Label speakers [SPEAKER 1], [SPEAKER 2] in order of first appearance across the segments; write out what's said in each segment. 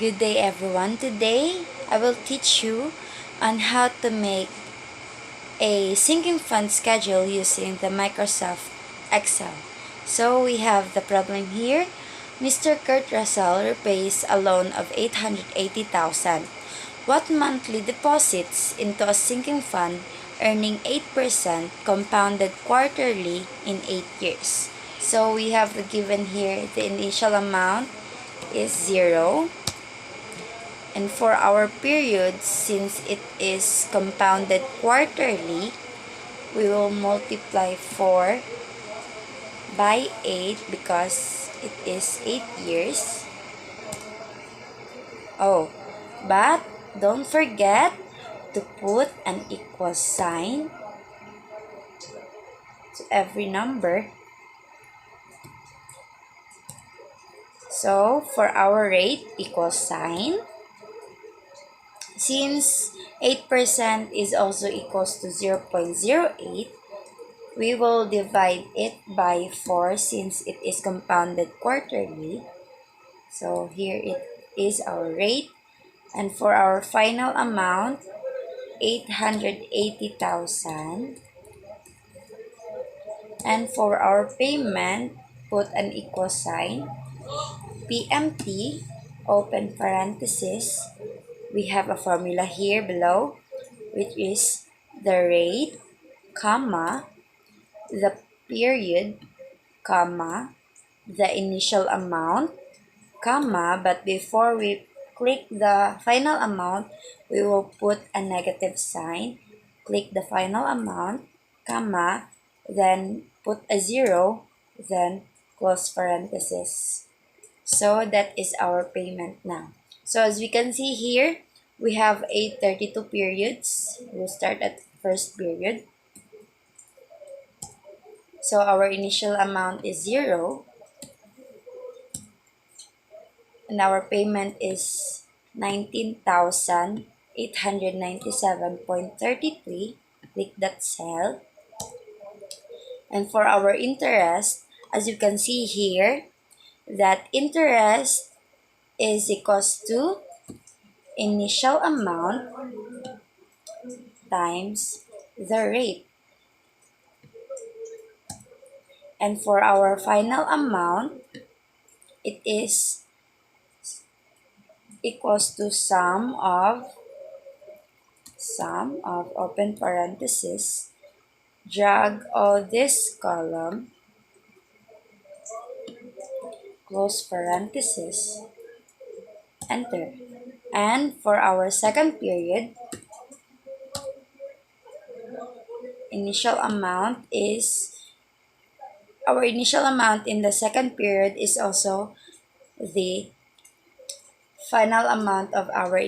[SPEAKER 1] Good day everyone. Today I will teach you on how to make a sinking fund schedule using the Microsoft Excel. So we have the problem here. Mr. Kurt Russell repays a loan of 880,000. What monthly deposits into a sinking fund earning 8% compounded quarterly in 8 years? So we have the given here, the initial amount is 0. And for our period, since it is compounded quarterly, we will multiply 4 by 8 because it is 8 years. Oh, but don't forget to put an equal sign to every number. So for our rate, equal sign. Since 8% is also equals to 0.08, we will divide it by 4 since it is compounded quarterly. So here it is our rate. And for our final amount, 880,000. And for our payment, put an equal sign. PMT, open parenthesis. We have a formula here below, which is the rate, comma, the period, comma, the initial amount, comma, but before we click the final amount, we will put a negative sign. Click the final amount, comma, then put a 0, then close parenthesis. So that is our payment now. So as we can see here, we have 832 periods. We'll start at first period. So our initial amount is 0. And our payment is 19,897.33. Click that cell. And for our interest, as you can see here, that interest is equals to initial amount times the rate. And for our final amount, it is equals to sum of open parenthesis, drag all this column, close parenthesis, enter. And for our second period, initial amount in the second period is also the final amount of our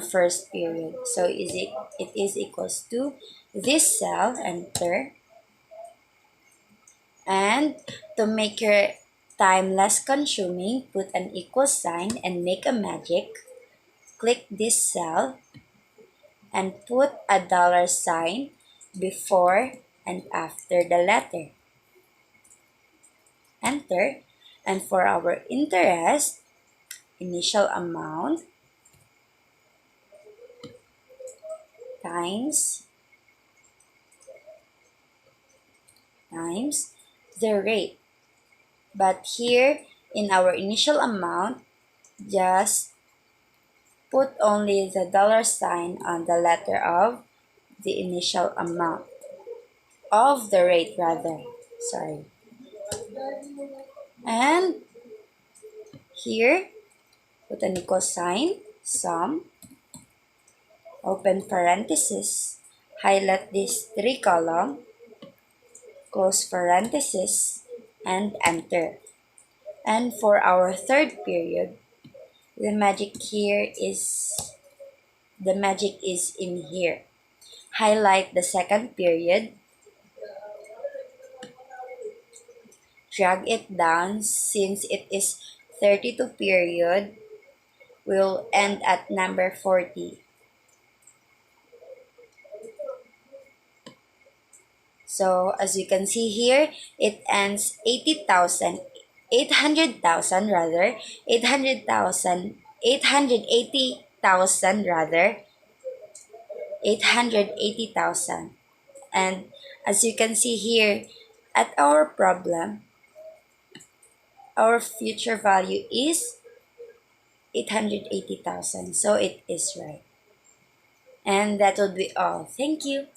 [SPEAKER 1] first period. So it is equals to this cell, enter. And to make your time less consuming, put an equal sign and make a magic. Click this cell and put a dollar sign before and after the letter. Enter. And for our interest, initial amount times the rate. But here in our initial amount, just put only the dollar sign on the letter of the initial amount, of the rate rather, sorry. And here, put an equal sign, sum, open parenthesis, highlight this 3 column, close parenthesis, and enter. And for our third period, the magic is in here. Highlight the second period, drag it down since it is 32 period, will end at number 40. So as you can see here, it ends 800,000 rather, 800,000, 880,000 rather, 880,000. And as you can see here, at our problem, our future value is 880,000. So it is right. And that would be all. Thank you.